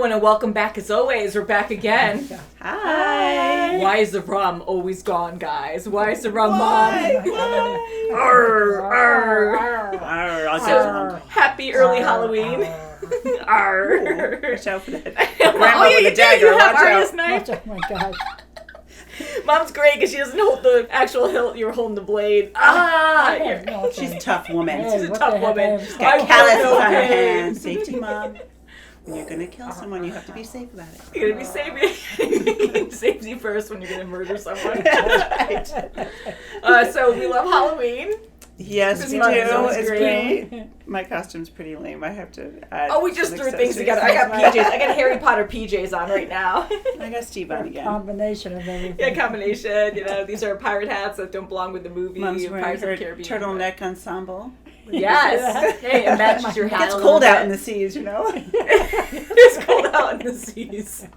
everyone, and welcome back as always. We're back again. Hi. Why is the rum always gone, guys? Why is the rum Mom? Arr, arr. So, happy early Halloween. Arr. Watch out for that. Grandma with a dagger. Watch out. Knife. Oh my God. Mom's great because she doesn't hold the actual hilt. You're holding the blade. She's a tough woman. Hey, She's a what tough the heck? woman. Got calluses on her hands. Safety, Mom. When you're gonna kill someone, you have to be safe about it. You're gonna be safety first when you're gonna murder someone. So we love Halloween. Yes, This we do. month is always It's great. pretty. My costume's pretty lame. I have to add. Oh, we just some threw things accessories. together. I got PJs. I got Harry Potter PJs on right now. I got Steve on again. Combination of everything. Yeah, combination. You know, these are pirate hats that don't belong with the movie. Mom's wearing Pirates her of the Caribbean. turtleneck ensemble. Yes. Hey, it matches your hat. It's a little cold out bit. in the seas, you know. It's cold out in the seas.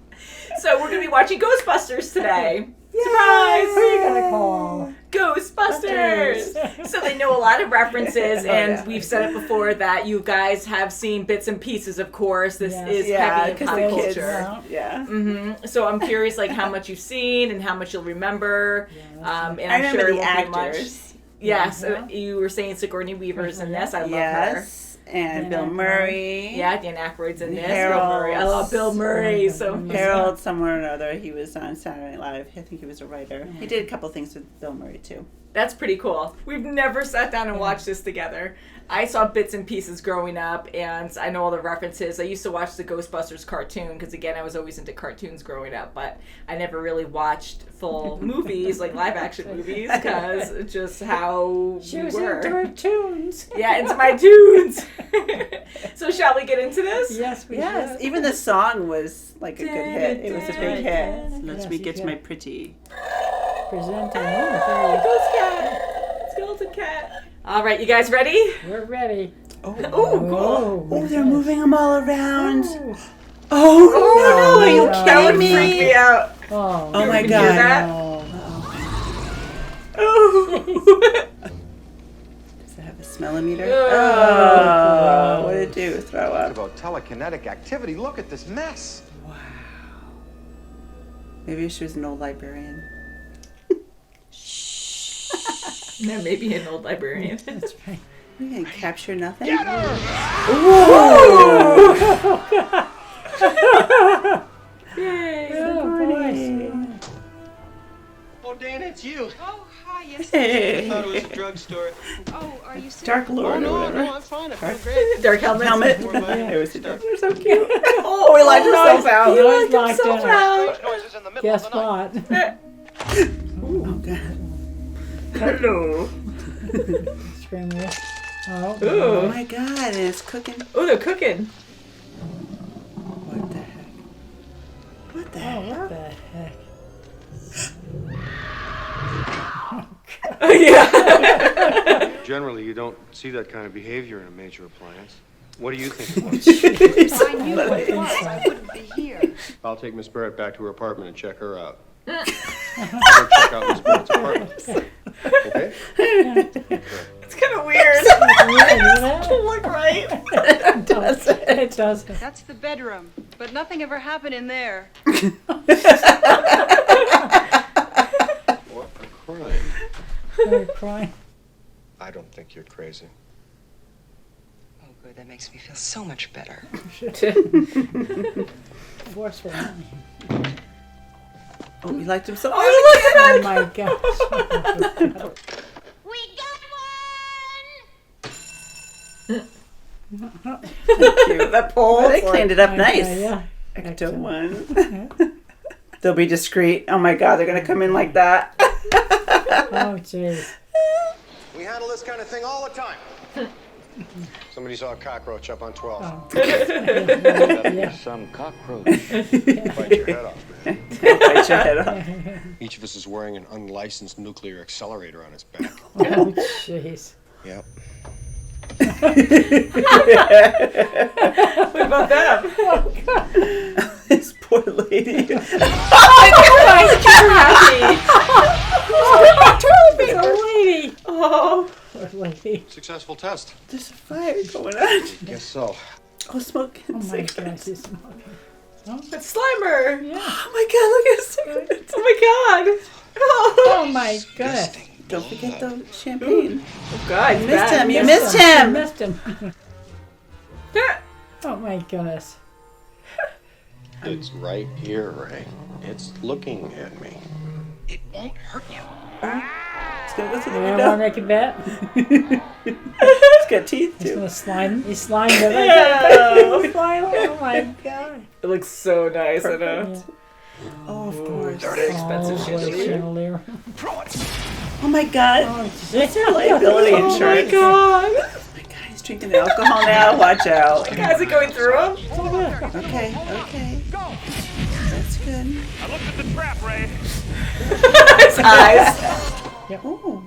So we're gonna be watching Ghostbusters today. Surprise! Who are you gonna call? Ghostbusters! So they know a lot of references, and yeah. we've said it before that you guys have seen bits and pieces, of course. This is heavy in because pop the kids. culture. Yeah. So I'm curious, like, how much you've seen and how much you'll remember. And I I'm remember sure it the won't be much. actors. Yes, Yeah. you were saying Sigourney Weaver's in this. I love her. Yes, and Bill Murray. Yeah, Dan Aykroyd's in this. Harold. Bill Murray. I love Bill Murray. So Harold, somewhere or another, he was on Saturday Night Live. I think he was a writer. He did a couple things with Bill Murray, too. that's pretty cool. We've never sat down and watched this together. I saw bits and pieces growing up, and I know all the references. I used to watch the Ghostbusters cartoon, because again, I was always into cartoons growing up, but I never really watched full movies, like live-action movies, because it's just how She we was were. into her tunes. Yeah, into my tunes. So shall we get into this? Yes, we Yes, should. even the song was like a good hit. It was a big hit. So Yes, let me you get to should. my pretty. Presenting. Ghost cat. Skeleton cat. All right, you guys ready? We're ready. Oh, cool. Oh, they're moving them all around. Ooh. Oh, no, are you no. That kidding would me? freak me out. Oh, Oh my You God. hear that? Oh. Does it have a smellometer? Oh. Oh, what did it do? Throw What up. about telekinetic activity? Look at this mess. Wow. Maybe she was an old librarian. Yeah, maybe an old librarian. that's right. We didn't capture nothing. Get her! Yay. Oh, boy. Oh, Dan, it's you. Oh, hi, yes. I Hey. thought it was a drugstore. Oh, are you sick? Dark Lord Oh, or no, whatever. no, I'm fine. I feel great. Dark helmet. Helmet. Yeah. It was a dark. They're so cute. Oh, he locked himself out. He was locked himself in. out. Noises in the middle Guess of the night. what? Oh, God. Hello. Scream with. Oh, Oh, my God. And it's cooking. Oh, they're cooking. What the heck? What the heck? what the heck? Yeah. Generally, you don't see that kind of behavior in a major appliance. What do you think it was? If I knew what it was, I wouldn't be here. I'll take Miss Barrett back to her apartment and check her out. I'll check out Miss Barrett's apartment. Okay? It's kind of weird. It Look right. does. It does. That's the bedroom, but nothing ever happened in there. What a crime. They're crying. I don't think you're crazy. Oh, good. That makes me feel so much better. Forceful. Oh, you liked him so much. Oh my gosh. We got Cute. That pole. Well, they cleaned it up nice. Yeah. Ecto one. They'll be discreet. Oh my God, they're gonna come in like that. Oh, jeez. We handle this kind of thing all the time. Somebody saw a cockroach up on 12. Oh. That'd be some cockroach. Bite your head off, man. Bite your head off. Each of us is wearing an unlicensed nuclear accelerator on his back. Oh, jeez. Yep. What about them? This poor lady. Poor lady. Oh. Poor lady. Successful test. There's a fire going on. Guess so. Oh, smoking Oh my cigarettes. gosh, he's smoking. It's Slimer. Yeah. Oh my god, look at his Oh my god. Oh my goodness. Don't forget the champagne. Oh god, You missed him. You missed him. Missed him. Oh my goodness. It's right here, Ray. It's looking at me. It won't hurt you. It's gonna go through the You want to window. make a bet? It's got teeth He's too. gonna slime. He's slimed it. No. Slime. Oh my god. It looks so nice. I know. Yeah. Oh, of course. Very expensive Oh, chandelier. Oh my god. Oh, shit. Liability Oh my insurance. god. Oh my god, he's drinking alcohol now. Watch out. Guys, it going through him? Okay, okay. That's good. I looked at the trap, Ray. His eyes. Oh.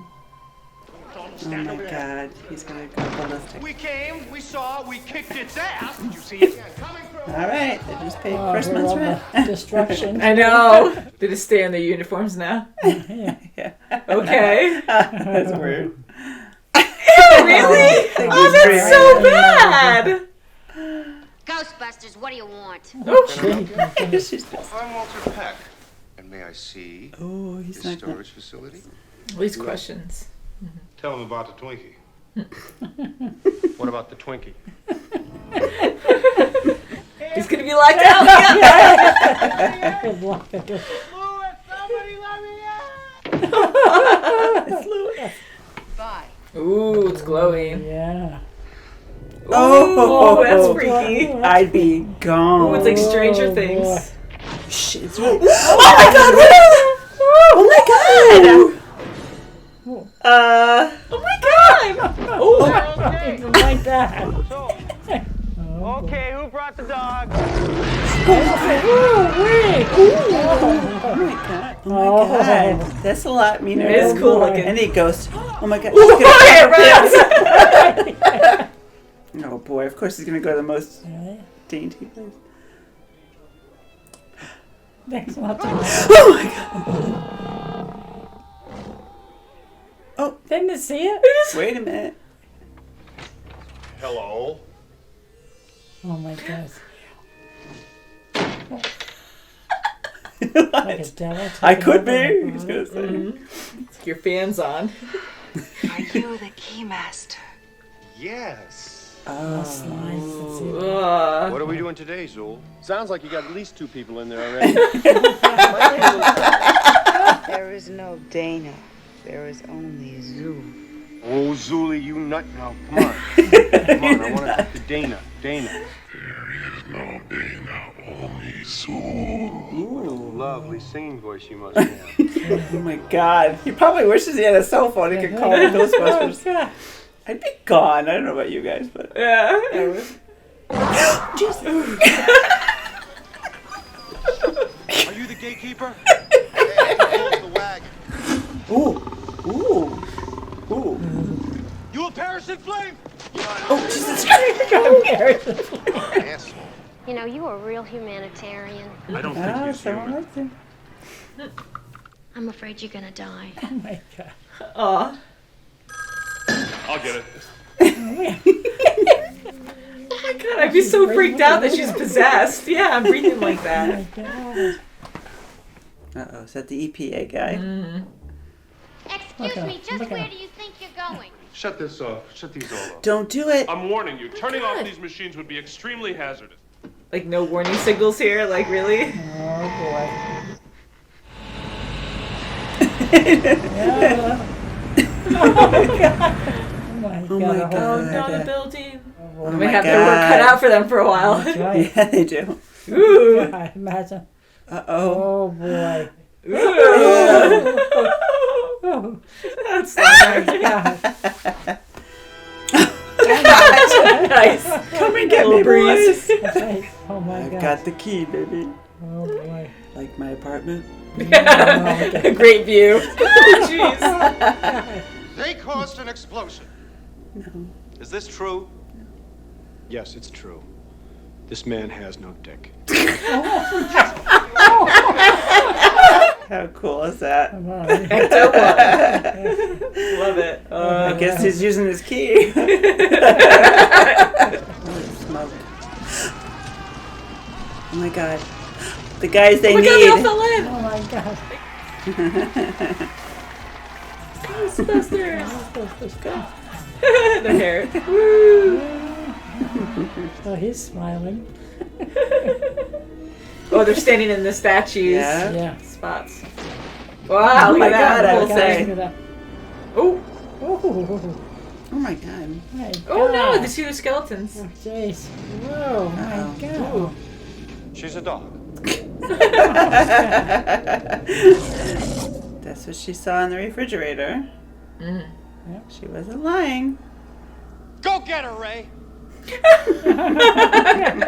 Oh my god, he's gonna go ballistic. We came, we saw, we kicked its ass. Did you see it? Alright, they just paid Oh, first here month's all rent. the destruction. I know. They just stay in their uniforms now. Yeah. Yeah. Okay. That's weird. Really? Oh, that's so bad. Ghostbusters, what do you want? Oh, She's just- I'm Walter Peck, and may I see Oh, he's his not gonna. storage facility? these questions. Tell him about the Twinkie. What about the Twinkie? He's gonna be locked out. Good luck. It's Louis. Bye. Ooh, it's glowing. Yeah. Oh, that's freaky. I'd be gone. Ooh, it's like Stranger Oh, Things. Shit, it's really... Oh my god, what is it? Oh my god! Oh my god! Oh, Even like that. Okay, who brought the dog? Oh, wait. Oh my god. Oh my god. That's a lot meaner. It is cool looking. And he goes, oh my god. Ooh, She's gonna it runs. Oh boy, of course he's gonna go to the most Really? dainty place. Thanks a lot. Oh my god. Oh, Didn't see it? wait a minute. Hello. Oh my gosh. What? Like a devil. I could be. taking He's over. gonna say. Your fan's on. Are you the keymaster? Yes. Oh, slime. Let's see. What are we doing today, Zool? Sounds like you got at least 2 people in there already. There is no Dana. There is only Zoo. Oh, Zoolie, you nut now. Come on. Come on, I want to talk to Dana. Dana. Ooh, lovely singing voice you must have. Oh my god. He probably wishes he had a cell phone he could call the Ghostbusters. Oh, God. I'd be gone. I don't know about you guys, but. Yeah. Are you the gatekeeper? Hey, close the wagon. Ooh. Ooh. Ooh. You a parachute flame? Oh, Jesus Christ. Asshole. You know, you are a real humanitarian. I don't think Ah, he's someone human. likes him. I'm afraid you're gonna die. Oh my god. Aw. I'll get it. Oh my god, I'd be so freaked out that she's possessed. Yeah, I'm breathing like Oh that. my god. Uh-oh, is that the EPA guy? Excuse Okay, me, just look where out. do you think you're going? Shut this off. Shut these all off. Don't do it. I'm warning you. Turning off these machines would be extremely hazardous. Like no warning signals here, like really? Oh boy. Yeah. Oh my god. Oh my the whole God. thing. Oh, the building. Oh I'm my gonna have their work cut God. out for them for a while. That's right. Yeah, they do. Ooh. God, imagine. Uh-oh. Oh boy. Ooh. Oh, That's not God. nice. Come and get me, Little breeze. boys. That's right. Oh my I've god. got the key, baby. Oh boy. Like my apartment. Great view. Oh, jeez. They caused an explosion. No. Is this true? Yes, it's true. This man has no dick. How cool is that? Come on. Love it. I guess he's using his key. Smoke. Oh my god. The guys they Oh my need. god, they all fell in. Oh my god. Ghostbusters. The hair. Woo. Oh, he's smiling. Oh, they're standing in the statues. Yeah. Yeah. Spots. Wow, look at that. God, I Whole was thing. Look at that. Oh. Oh, Oh my god. my Oh no, God. the two skeletons. Oh, jeez. Whoa, my Oh. God. She's a dog. That's what she saw in the refrigerator. Mm. She wasn't lying. Go get her, Ray.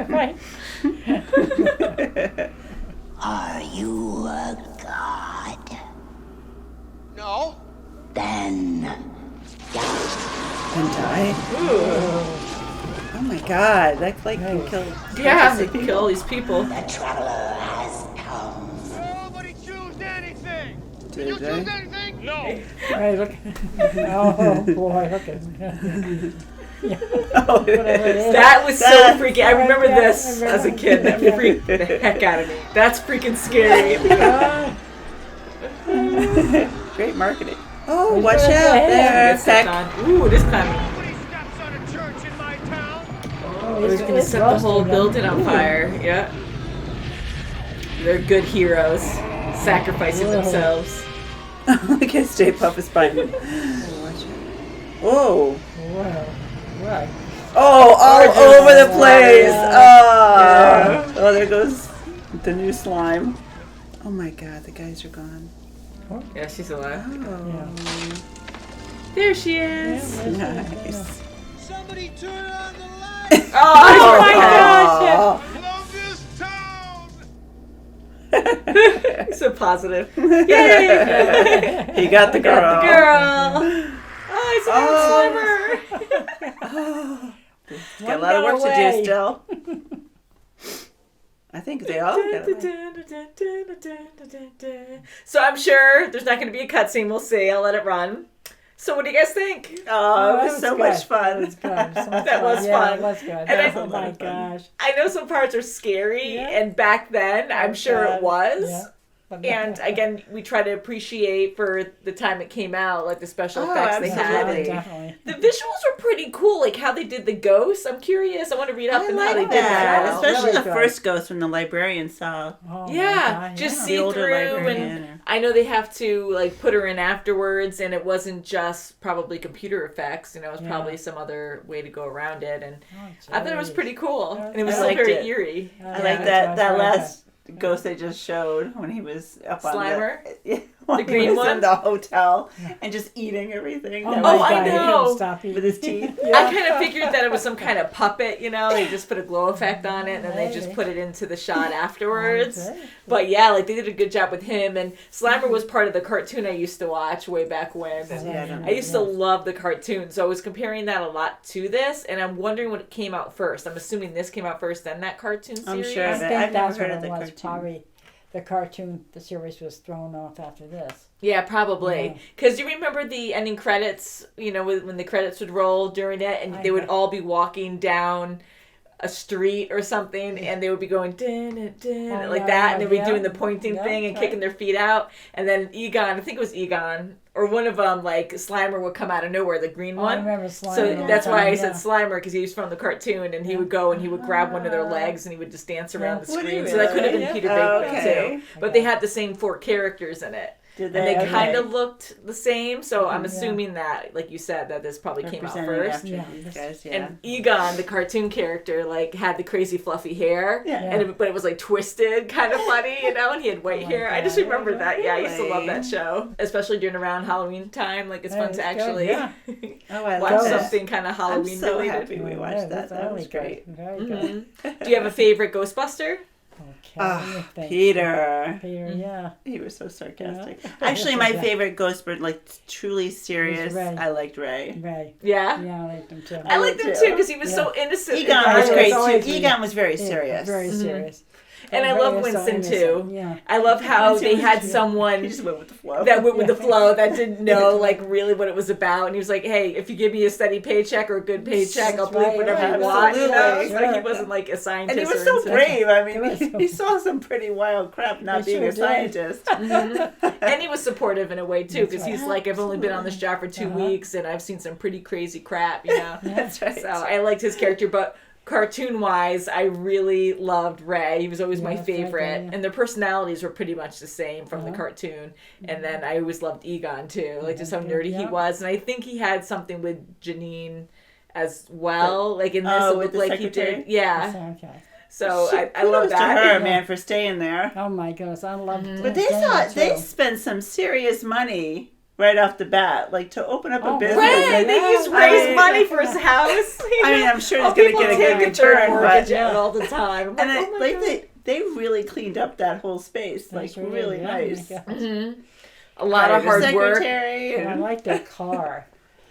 Right. Are you a god? No. Then And die. Oh my god. That like can kill. Yeah, they kill all these people. the traveler has come. Nobody choose anything. Did you they? choose anything? No. Right, look. Oh, boy, look at yeah. Oh, Whatever it is. That was so That- freaky. I remember Yeah, this I remember. as a kid. That freaked the heck out of me. That's freaking scary. God. Great marketing. Oh, He's watch gonna out get there, Gets stepped Peck. on. Ooh, this time. Nobody steps on a church in my town. Oh, He's gonna set the whole building on fire. Yeah. They're good heroes. Sacrificing Whoa. themselves. Look at Stay Puff is biting. Whoa. Wow. Right. Oh, all Gorgeous. over the place. Yeah. Oh. Oh, there goes the new slime. Oh my god, the guys are gone. Yeah, she's alive. Oh. There she is. Nice. Somebody turn on the light. Oh, my gosh, Love this town. So positive. Yay! He got the girl. Got the girl. Oh, it's a Slimer. Oh. Got One a lot of work got to do away. still. I think they all got away. So I'm sure there's not going to be a cutscene. We'll see. I'll let it run. So what do you guys think? Oh, it that was so good. much fun. That was good. So much That was fun. Yeah, fun. it was good. And I- Oh my gosh. I know some parts are scary, Yeah. and back then I'm sure God. it was. Yeah. But And again, we try to appreciate for the time it came out, like the special Oh, effects they had. absolutely. Definitely. The visuals were pretty cool, like how they did the ghosts. I'm curious. I want to read up I on how they like did that, that. especially Really the good. first ghost when the librarian saw. Oh my Yeah, God, just yeah. see The older through, librarian and or- I know they have to like put her in afterwards, and it wasn't just probably computer effects. You know, it was Yeah. probably some other way to go around it, and Oh, I thought it was geez. pretty cool, Yeah, and it was I still liked very it. eerie. Oh, I yeah, like that that's last ghost they just showed when he was up Slimer? on the when The he green was one? in the hotel and just eating everything. Oh, That my was I God, he great. know. couldn't stop eating. With his teeth. I kind of figured that it was some kind of puppet, you know, they just put a glow effect on it and then they just Maybe. put it into the shot afterwards. Okay. But yeah, like they did a good job with him, and Slimer was part of the cartoon I used to watch way back when. And Yeah, I don't I used to love the cartoon, so I was comparing that a lot to this, and I'm wondering what came out first. I'm assuming this came out first, then that cartoon series. I'm sure I of it. think I've never that's heard what of it the was. cartoon. Probably the cartoon, the series was thrown off after this. Yeah, probably. Because you remember the ending credits, you know, when the credits would roll during it, and they would all be walking down a street or something, and they would be going dun, dun, Oh, like yeah, that, and they'd be yeah. doing the pointing Yeah, thing and right. kicking their feet out, and then Egon, I think it was Egon, or one of them, like Slimer would come out of nowhere, the green Oh, one. I remember Slimer. So all the that's why I time, said yeah. Slimer, because he was from the cartoon, and he would go and he would grab one of their legs and he would just dance around the Would he screen. So that could have been really? Peter Oh, Venkman okay. too. But they had the same 4 characters in it. Did And they Okay. kind of looked the same, so I'm Yeah. assuming that, like you said, that this probably came out Representing first. after Yeah. these guys, yeah. And Egon, the cartoon character, like had the crazy fluffy hair, Yeah. and but it was like twisted, kind of funny, you know. And he had white Oh my hair. I just God. remember that. Yeah, I used to love that Really? show, especially during around Halloween time. Like it's Yeah, fun it's to good, actually yeah. Oh, I watch love that. something kind of I'm Halloween so related. happy we Yeah, watched that. that's That was really good. great. Very good. Do you have a favorite Ghostbuster? anything. Peter. Peter, yeah. He was so sarcastic. Yeah. Actually, my favorite Ghostbird, like truly serious, Ray. I liked Ray. Ray. Yeah. Yeah, I liked him too. I liked him too because he was so innocent. Egon was and great always too. been- Egon was very serious. Very serious. And I Ray love was so Winston innocent. too. Yeah. I love how Winston they was had cute. someone He just went with the flow. that went with the flow, that didn't know like really what it was about, and he was like, "Hey, if you give me a steady paycheck or a good paycheck, I'll That's believe right, whatever you right, want." You know, absolutely. it's like he Sure. wasn't like a scientist. And he was or so anything. brave. I He mean, was so- he saw some pretty wild crap not He being sure a did. scientist. And he was supportive in a way too, because That's he's right. like, "I've only been on this job for 2 weeks, and I've seen some pretty crazy crap." You know, That's right. so I liked his character, but. Cartoon wise, I really loved Ray. He was always my Yes, favorite, right, yeah. and their personalities were pretty much the same from the cartoon. And then I always loved Egon too, like just how nerdy he yeah. was. And I think he had something with Janine as well, like in this, Oh, it with looked the like he secretary? did. Yeah, Okay. so I Kudos love to that. her, man, for staying there. Oh my goodness, I love But they spent some serious money right off the bat, like to open up a business. Right, they used Ray's money for his house. I mean, I'm sure he's Oh, going to people get a take good a third return, mortgage but out all the time. I'm and like, it, oh my like God. they really cleaned up that whole space, They like sure did, really yeah, nice. oh my gosh. A lot of hard work. Secretary And I like their car.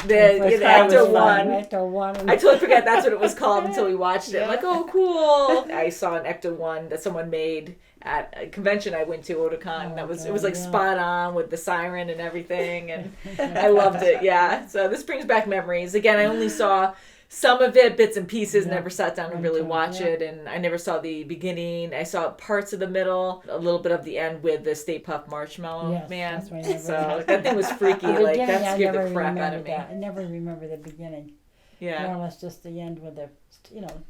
The Ecto One. Ecto One. I totally forgot that's what it was called until we watched it. I'm like, oh, cool. I saw an Ecto One that someone made at a convention I went to, Otakon. It was like spot on with the siren and everything, and I loved it. Yeah. So this brings back memories. Again, I only saw some of it, bits and pieces. Never sat down and really watch it, and I never saw the beginning. I saw parts of the middle, a little bit of the end with the Stay Puft Marshmallow Yes, Man. that's what I never So remember. that thing was freaky. The Like beginning, that I scared never the crap out remember of me. that. I never remember the beginning. Yeah. More or less just the end with the,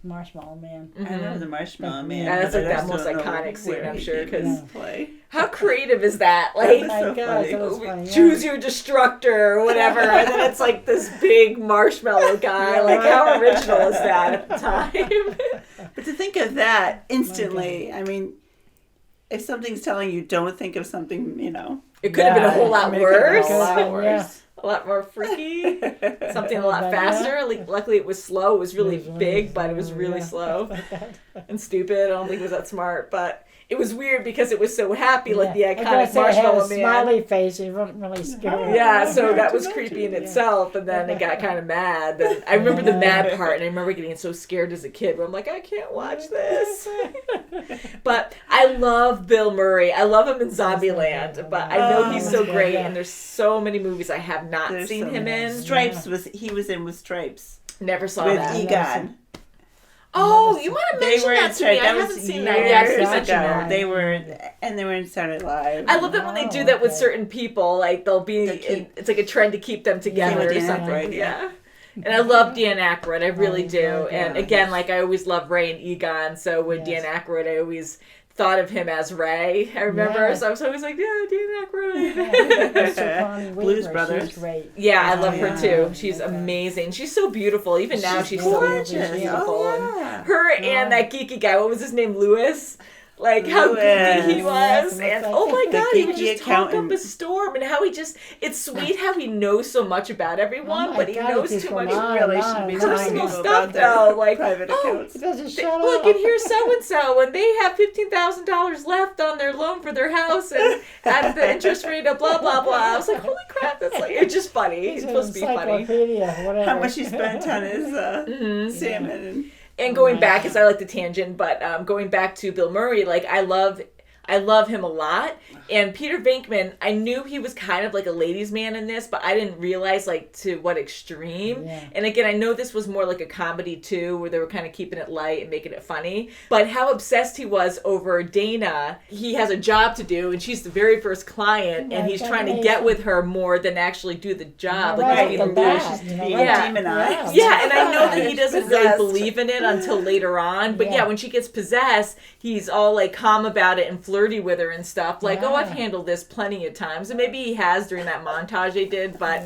Marshmallow Man. I know the Marshmallow Man. Yeah, that's but like I that just most don't know iconic scene, where I'm he sure, did 'cause- his play. How creative is that? Oh Like, my so gosh, funny. that was funny. Yeah. choose your destructor or whatever, and then it's like this big marshmallow guy. Like, how original is that at the time? But to think of that instantly, I mean, if something's telling you don't think of something, It could have been a whole lot I mean, it could have been worse. a lot Yeah. worse. A lot more freaky. Something a lot Yeah. faster. Like, luckily, it was slow. It was really It was big, but it was slow, really yeah. slow and stupid. I don't think it was that smart, but it was weird because it was so happy, like the I gotta iconic say, it had Marshmallow a Man. smiley face. He wasn't really scary. Yeah, so Yeah, that was to creepy in mention, itself, and then it got kind of mad. And I remember the mad part, and I remember getting so scared as a kid, where I'm like, I can't watch this. But I love Bill Murray. I love him in Zombieland, but I know he's so yeah, great, yeah. and there's so many movies I have not There's seen some- him in. Stripes he was in with Stripes Never saw with that. Egon. Oh, you might have They mentioned were that in to me. Stripes. I That haven't was seen that yet. You years mentioned ago. that. They were in Saturday Night Live. I love it when they do Oh, that with okay. certain people. Like they'll be, it's like a trend to keep them together or Dan something. Aykroyd, Yeah. And I love Dan Aykroyd. I really do. Aykroyd, And yeah. again, like I always love Ray and Egon. So with Yes. Dan Aykroyd, I always thought of him as Ray. I remember. Yeah. So I was always like, yeah, Dan Aykroyd. Mr. Connie Blues Weaver, Brothers. She's great. Yeah, I love yeah. her too. She's amazing. She's so beautiful. Even now, she's still gorgeous. beautiful. Oh, yeah. And her and that geeky guy. What was his name? Lewis. Like how Lewis. goofy he was, Yes, and looks oh like my the god, he would geeky just talk up accountant. a storm, and how he just—it's sweet how he knows so much about everyone, Oh my but he God, knows he's too much going on really and should on be and telling personal on. people stuff, about their though. Like, private accounts. He doesn't shut look, up. and here's so and so, and they have $15,000 left on their loan for their house, and at the interest rate of blah blah blah. I was like, holy crap, that's like it's just funny. It's supposed to be funny. Encyclopedia, whatever. How much he spent on his salmon. And going back, because I like the tangent, but going back to Bill Murray, like I love him a lot. And Peter Venkman, I knew he was kind of like a ladies' man in this, but I didn't realize like to what extreme. Yeah. And again, I know this was more like a comedy too, where they were kind of keeping it light and making it funny. But how obsessed he was over Dana. He has a job to do, and she's the very first client, and Right, he's that's trying to amazing. get with her more than actually do the job. Yeah, Like right he's off being the bat, malicious. you know, Being right. Yeah. demonized. Yeah, and I know that he doesn't really Possessed. believe in it until later on. But yeah. Yeah. When she gets possessed, he's all like calm about it and flirty with her and stuff. Like, oh, I've Yeah. handled this plenty of times. And maybe he has during that montage they did, but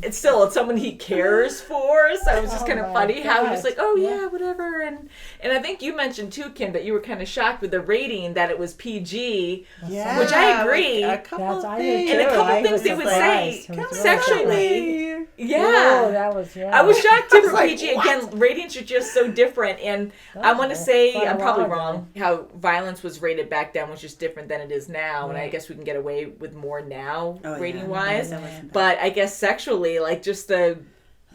it's someone he cares for. So it was just Oh kind of my funny how he was gosh. like, oh Yeah. yeah, whatever. And I think you mentioned too, Kim, that you were kind of shocked with the rating that it was PG. Yeah, Which I agree. Like a couple That's- of I did things. And a too. couple I things was they would surprised. say I was really sexually. surprised. Yeah. Oh, that was, I was shocked too for like, PG. what? Again, ratings are just so different. And I want to say, quite a I'm probably while ago. wrong, how violence was rated back then was just different than it is now. And I Right. guess we can get away with more now, Oh, yeah. rating-wise. That wasn't bad. But I guess sexually, like just the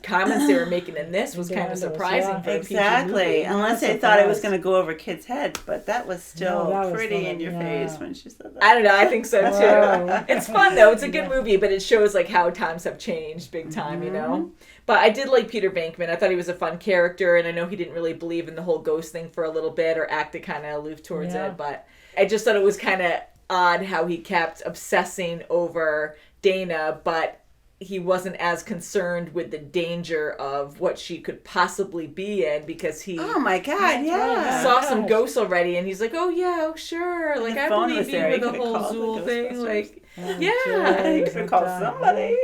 comments they were making in this was kind of Yeah, surprising yeah. for a PG Exactly. movie. Unless I'm they thought it was surprised. going to go over kids' heads, but that was still No, that was pretty funny, in your yeah. face when she said that. I don't know. I think so too. Wow. It's fun though. It's a good movie, but it shows like how times have changed big time, you know. But I did like Peter Venkman. I thought he was a fun character, and I know he didn't really believe in the whole ghost thing for a little bit, or acted kind of aloof towards Yeah. it. But I just thought it was kind of odd how he kept obsessing over Dana, but he wasn't as concerned with the danger of what she could possibly be in because he Oh my God! Yeah. saw some ghosts already, and he's like, "Oh yeah, oh sure, like the I phone believe was you there. with He the could've whole called the Zool thing." Ghostbusters. Like, Oh, yeah, you could've called somebody.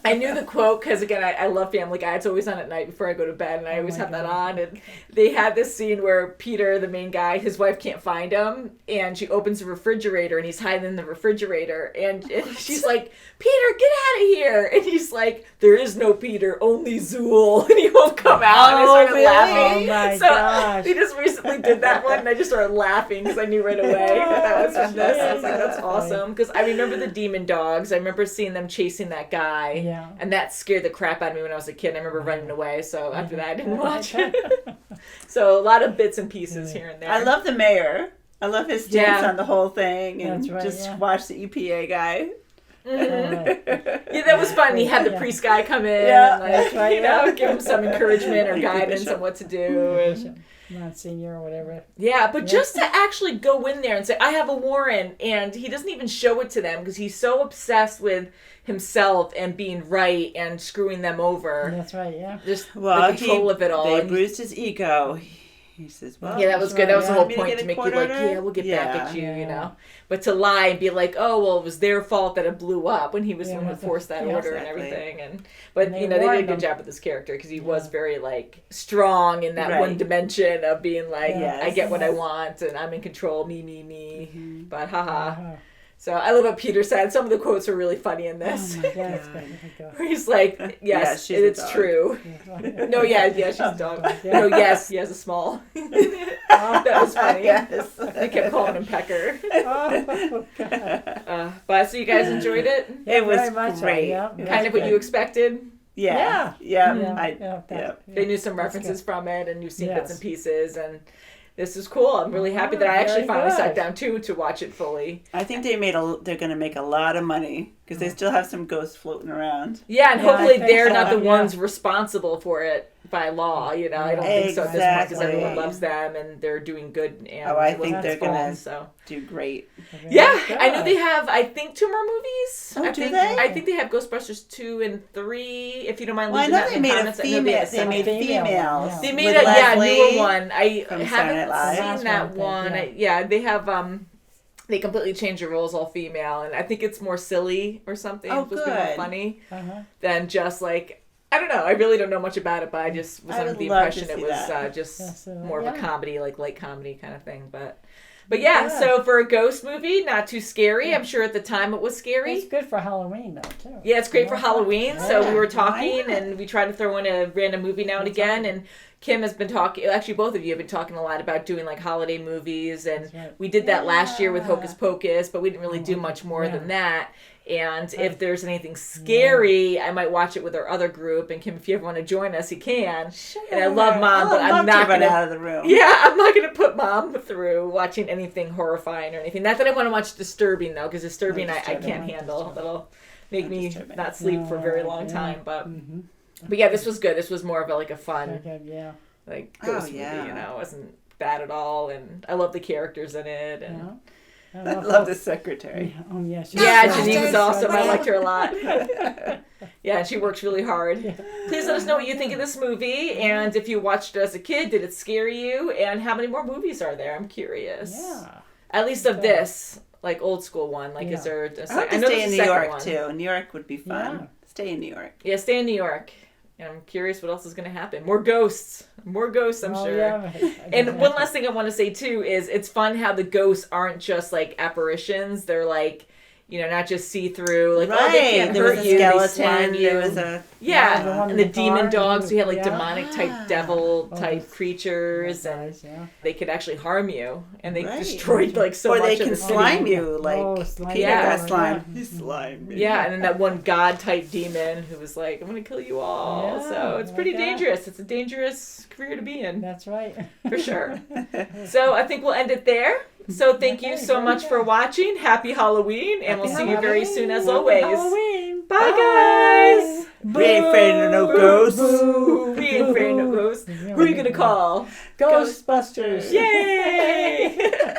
I knew the quote because again, I love Family Guy. It's always on at night before I go to bed, and I always my have that God. on. And they had this scene where Peter, the main guy, his wife can't find him, and she opens the refrigerator, and he's hiding in the refrigerator, and she's like, "Peter, get out of here!" And he's like, "There is no Peter, only Zool," and he won't come out. And I started really? laughing. Oh my so gosh. they just recently did that one, and I just started laughing because I knew right away that was from this. I was like, "That's awesome," because I remember the demon dogs. I remember seeing them chasing that guy, Yeah. and that scared the crap out of me when I was a kid. I remember running away, so after that I didn't watch it. So a lot of bits and pieces here and there. I love the mayor. I love his stance Yeah. on the whole thing, and That's right, just yeah. watch the EPA guy. Yeah, that was fun. He had the Yeah. priest guy come in Yeah, and, like, that's right, you know, yeah. give him some encouragement or Like the guidance bishop. on what to do. And, Monsignor or whatever. yeah, but just to actually go in there and say, I have a warrant, and he doesn't even show it to them because he's so obsessed with himself and being right and screwing them over. That's right, yeah. Just Well, the control of it all. They And bruised his ego. He says, "Well, yeah, that was good. That was the Yeah. whole Want me to point get to a make you court like, order? yeah, we'll get back at you, Yeah. you know. But to lie and be like, oh, well, it was their fault that it blew up when he was the Yeah, one who that's- forced that yeah, order exactly. and everything. But And they you know, they did a warned good him. job with this character because he was very like strong in that Right. one dimension of being like, Yes. I get what I want and I'm in control, me. But haha. Uh-huh. So I love what Peter said. Some of the quotes are really funny in this. Oh my God, it's good. Where he's like, yes, she's a it's dog. true. No, yeah, she's a dog. Yeah. No, yes, he has a small. That was funny. Yes. They kept calling him Pecker. Oh, God. But so you guys enjoyed it? It was Very much so, great. yeah. It was Kind of what good. you expected? Yeah. Yeah, I, yeah, yeah. They knew some That's references good. from it, and you've seen Yes. bits and pieces, and this is cool. I'm really happy that I Oh, actually very finally sat good. down too to watch it fully. I think they're going to make a lot of money because they still have some ghosts floating around. Yeah, and Yeah, I hopefully think they're so, not the yeah. ones responsible for it by law. You know, I don't think so at this point because Exactly. everyone loves them and they're doing good. And Oh, I it wasn't think they're their fault, gonna So do great. yeah, I know they have. I think 2 more movies. Oh, I do think they? I think they have Ghostbusters 2 and 3. If you don't mind Well, I leaving know that they in the made a comments. I know female. have They some- made female one, females. yeah. They made with a Leslie newer one. I from Saturday haven't Night Live. seen Last that one, I think, one. Yeah, they have. They completely changed the roles all female, and I think it's more silly or something. Oh, It's supposed to be more good. funny Uh-huh. than just like. I don't know. I really don't know much about it, but I just was I under would the love impression to it see was that. just Yeah, so, more of a yeah. comedy, like light comedy kind of thing. But yeah, so for a ghost movie, not too scary. I'm sure at the time it was scary. It's good for Halloween, though, too. Yeah, it's great for Halloween. So we were Why talking, not? and we try to throw in a random movie now and again. And Kim has been talking. Actually, both of you have been talking a lot about doing like holiday movies, and That's right. we did that last year with Yeah. Hocus Pocus, but we didn't really do much more Yeah. than that. And if there's anything scary, I might watch it with our other group. And Kim, if you ever want to join us, you can. And I love Mom, but I'm not run gonna. out of the room. Yeah, I'm not going to put Mom through watching anything horrifying or anything. Not that I want to watch disturbing, though, because disturbing I can't handle. That'll make me not sleep for a very long time. But yeah, this was good. This was more of a fun, Very good, yeah. like, ghost movie, yeah. you know. It wasn't bad at all. And I love the characters in it. And Yeah. I love the secretary. Oh, yeah. yeah, Janine was awesome. I liked her a lot. Yeah, she works really hard. Please let us know what you think of this movie, and if you watched it as a kid, did it scare you? And how many more movies are there? I'm curious. Yeah. At least of this, like old school one. Like, is there? I hope to know stay there's in a New second York one. too. New York would be fun. Yeah. Stay in New York. Yeah, stay in New York. And I'm curious what else is going to happen. More ghosts. More ghosts, I'm Oh, sure. yeah. And one last thing I want to say too is it's fun how the ghosts aren't just like apparitions. They're like, not just see through. Like, Right. oh, they can't There hurt was a you. skeleton. They slime you. There was a Yeah, the one and in the the demon car. dogs who had like Yeah. demonic type devil type creatures, and Nice, yeah. they could actually harm you, and they Right. destroyed like so or much they of can the city. slime you, like Oh, slime Peter Yeah. got slime. He slimed me. Yeah, and then that one god type demon who was like, "I'm gonna kill you all." Yeah, So it's pretty okay. dangerous. It's a dangerous career to be in, That's right. for sure. So I think we'll end it there. So thank you Okay, so very much good. for watching. Happy Halloween, and we'll see you very soon as Happy always. Halloween. Bye, guys. We ain't afraid of no ghosts. Boo. We ain't afraid of no ghosts. Who are you gonna call? Ghostbusters. Yay!